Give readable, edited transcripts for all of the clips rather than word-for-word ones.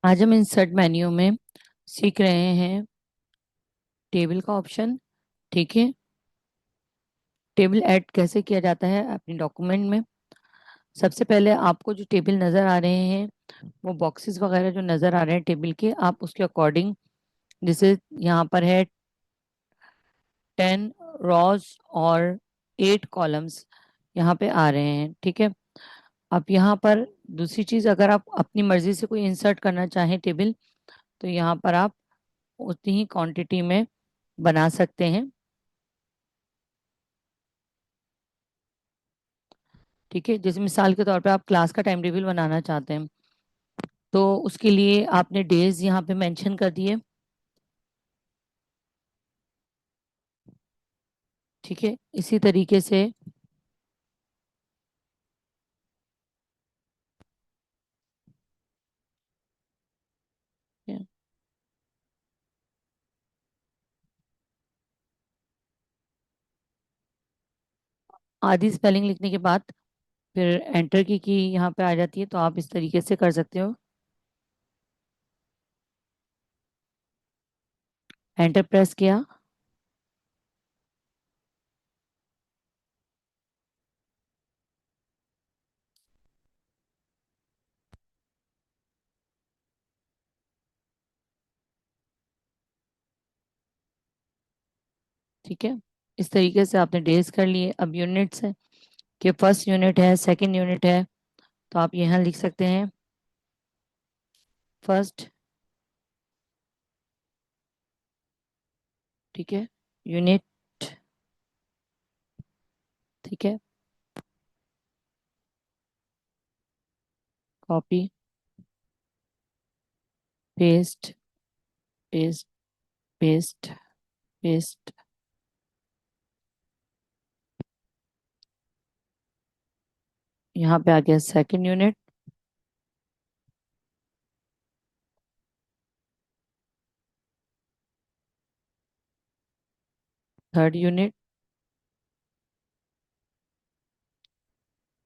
आज हम insert menu में सीख रहे हैं टेबल का ऑप्शन। ठीक है। टेबल ऐड कैसे किया जाता है अपनी डॉक्यूमेंट में। सबसे पहले आपको जो टेबल नज़र आ रहे हैं, वो बॉक्सेस वगैरह जो नज़र आ रहे हैं टेबल के, आप उसके अकॉर्डिंग, जैसे यहाँ पर है 10 रॉज और 8 कॉलम्स यहाँ पे आ रहे हैं। ठीक है। अब यहाँ पर दूसरी चीज़, अगर आप अपनी मर्जी से कोई इंसर्ट करना चाहें टेबल, तो यहाँ पर आप उतनी ही क्वांटिटी में बना सकते हैं। ठीक है। जैसे मिसाल के तौर पे आप क्लास का टाइम टेबल बनाना चाहते हैं, तो उसके लिए आपने डेज यहाँ पे मेंशन कर दिए। ठीक है। इसी तरीके से आधी स्पेलिंग लिखने के बाद फिर एंटर की यहाँ पे आ जाती है, तो आप इस तरीके से कर सकते हो। एंटर प्रेस किया। ठीक है। इस तरीके से आपने डेज कर लिए। अब यूनिट्स है कि फर्स्ट यूनिट है, सेकंड यूनिट है, तो आप यहाँ लिख सकते हैं फर्स्ट। ठीक है। यूनिट। ठीक है। Copy, paste, paste, paste, paste. यहाँ पे आ गया second unit. Third unit.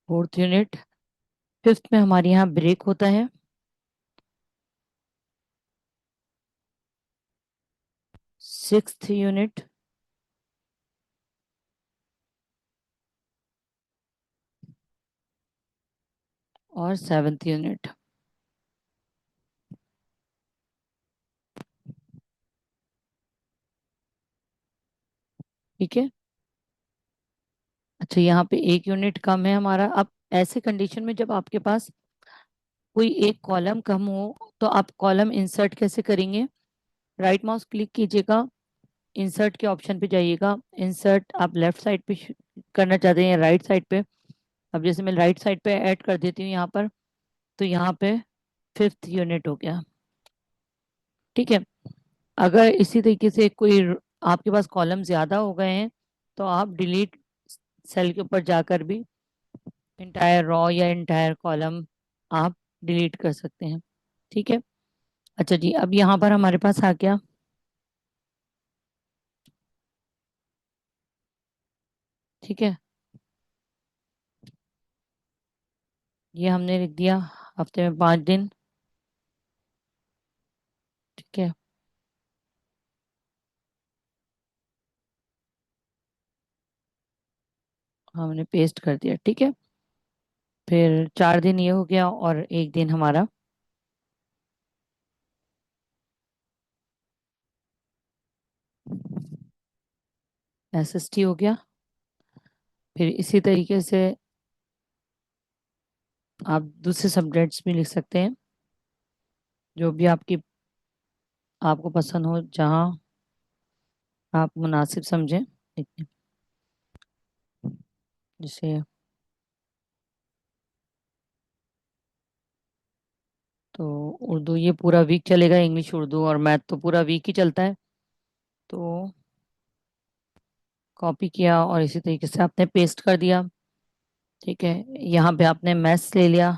Fourth unit. Fifth में हमारे यहाँ ब्रेक होता है। Sixth unit. और सेवेंथ यूनिट। ठीक है। अच्छा, यहाँ पे एक यूनिट कम है हमारा। अब ऐसे कंडीशन में जब आपके पास कोई एक कॉलम कम हो, तो आप कॉलम इंसर्ट कैसे करेंगे? राइट माउस क्लिक कीजिएगा, इंसर्ट के ऑप्शन पे जाइएगा। इंसर्ट आप लेफ्ट साइड पे करना चाहते हैं या राइट साइड पे? अब जैसे मैं राइट साइड पे ऐड कर देती हूँ यहाँ पर, तो यहाँ पे फिफ्थ यूनिट हो गया। ठीक है। अगर इसी तरीके से कोई आपके पास कॉलम ज्यादा हो गए हैं, तो आप डिलीट सेल के ऊपर जाकर भी इंटायर रॉ या इंटायर कॉलम आप डिलीट कर सकते हैं। ठीक है। अच्छा जी, अब यहाँ पर हमारे पास आ गया। ठीक है। ये हमने लिख दिया हफ्ते में 5 दिन। ठीक है। हमने पेस्ट कर दिया। ठीक है। फिर 4 दिन ये हो गया और एक दिन हमारा एसएसटी हो गया। फिर इसी तरीके से आप दूसरे सब्जेक्ट्स भी लिख सकते हैं, जो भी आपकी आपको पसंद हो, जहाँ आप मुनासिब समझें लिखने। जैसे तो उर्दू ये पूरा वीक चलेगा, इंग्लिश उर्दू और मैथ तो पूरा वीक ही चलता है। तो कॉपी किया और इसी तरीके से आपने पेस्ट कर दिया। ठीक है। यहाँ पे आपने मैथ्स ले लिया।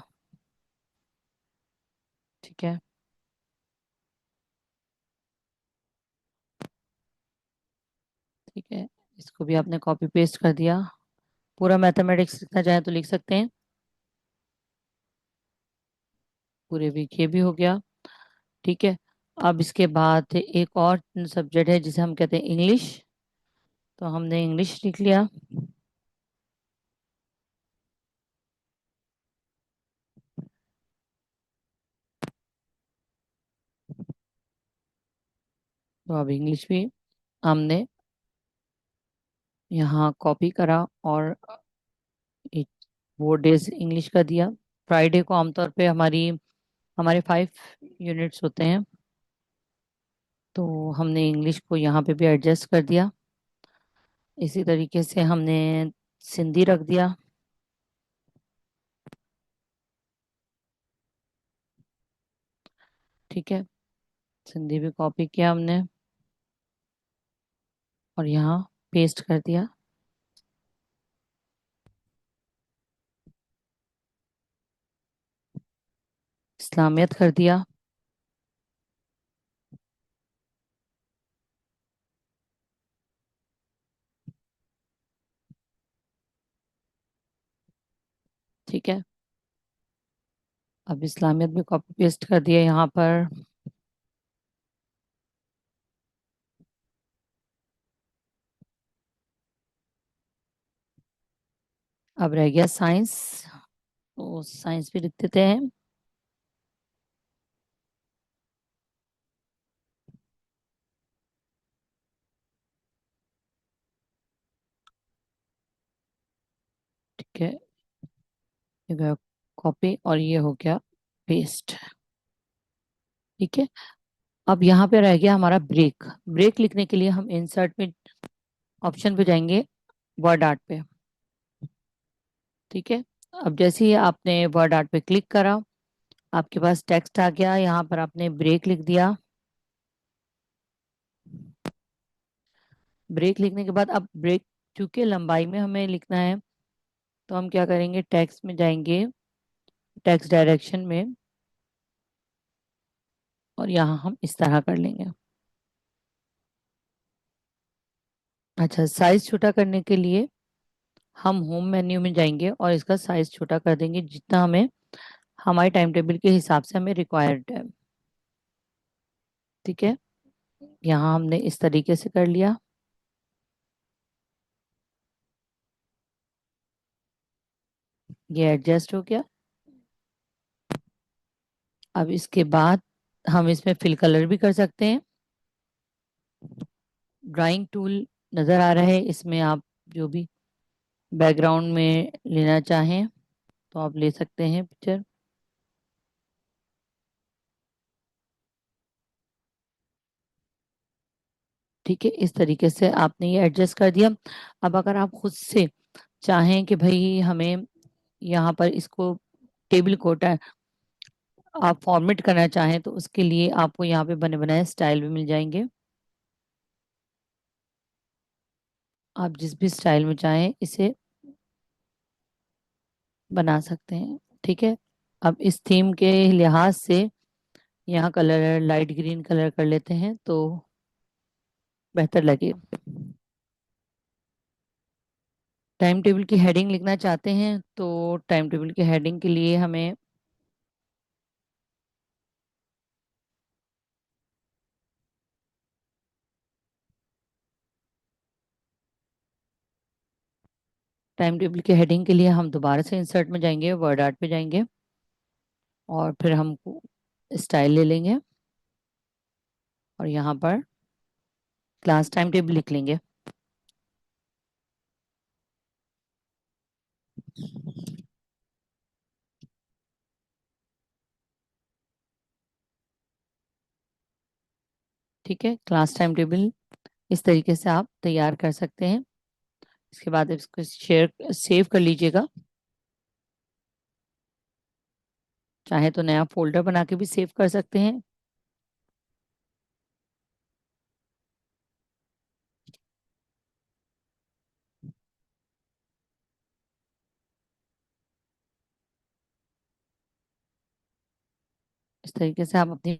ठीक है। ठीक है। इसको भी आपने कॉपी पेस्ट कर दिया। पूरा मैथमेटिक्स लिखना चाहे तो लिख सकते हैं। पूरे वीक ये भी हो गया। ठीक है। अब इसके बाद एक और सब्जेक्ट है जिसे हम कहते हैं इंग्लिश, तो हमने इंग्लिश लिख लिया। तो अब इंग्लिश भी हमने यहाँ कॉपी करा और एक वो डेज इंग्लिश का दिया। फ्राइडे को आमतौर पे हमारे 5 यूनिट्स होते हैं, तो हमने इंग्लिश को यहाँ पे भी एडजस्ट कर दिया। इसी तरीके से हमने सिंधी रख दिया। ठीक है, सिंधी भी कॉपी किया हमने और यहाँ पेस्ट कर दिया। इस्लामियत कर दिया। ठीक है, अब इस्लामियत भी कॉपी पेस्ट कर दिया यहाँ पर। अब रह गया साइंस, तो साइंस भी लिख देते हैं। ठीक है, ये गया कॉपी और ये हो गया पेस्ट। ठीक है, अब यहाँ पे रह गया हमारा ब्रेक। ब्रेक लिखने के लिए हम इंसर्ट में ऑप्शन पे जाएंगे, वर्ड आर्ट पे। ठीक है, अब जैसे ही आपने वर्ड आर्ट पे क्लिक करा, आपके पास टेक्स्ट आ गया। यहाँ पर आपने ब्रेक लिख दिया। ब्रेक लिखने के बाद अब ब्रेक चूंकि लंबाई में हमें लिखना है, तो हम क्या करेंगे, टेक्स्ट में जाएंगे, टेक्स्ट डायरेक्शन में, और यहाँ हम इस तरह कर लेंगे। अच्छा, साइज छोटा करने के लिए हम होम मेन्यू में जाएंगे और इसका साइज छोटा कर देंगे जितना हमें हमारे टाइम टेबल के हिसाब से हमें रिक्वायर्ड है। ठीक है, यहाँ हमने इस तरीके से कर लिया। ये एडजस्ट हो गया। अब इसके बाद हम इसमें फिल कलर भी कर सकते हैं। ड्राइंग टूल नज़र आ रहा है, इसमें आप जो भी बैकग्राउंड में लेना चाहें तो आप ले सकते हैं पिक्चर। ठीक है, इस तरीके से आपने ये एडजस्ट कर दिया। अब अगर आप खुद से चाहें कि भाई हमें यहाँ पर इसको टेबल कोटा आप फॉर्मेट करना चाहें, तो उसके लिए आपको यहाँ पे बने बनाए स्टाइल भी मिल जाएंगे। आप जिस भी स्टाइल में चाहें इसे बना सकते हैं। ठीक है, अब इस थीम के लिहाज से यहाँ कलर लाइट ग्रीन कलर कर लेते हैं तो बेहतर लगे। टाइम टेबल की हेडिंग लिखना चाहते हैं तो टाइम टेबल की हेडिंग के लिए हमें टाइम टेबल की हेडिंग के लिए हम दोबारा से इंसर्ट में जाएंगे, वर्ड आर्ट पे जाएंगे और फिर हम स्टाइल ले लेंगे और यहाँ पर क्लास टाइम टेबल लिख लेंगे। ठीक है, क्लास टाइम टेबल इस तरीके से आप तैयार कर सकते हैं। इसके बाद इसको शेयर सेव कर लीजिएगा। चाहे तो नया फोल्डर बना के भी सेव कर सकते हैं। इस तरीके से आप अपनी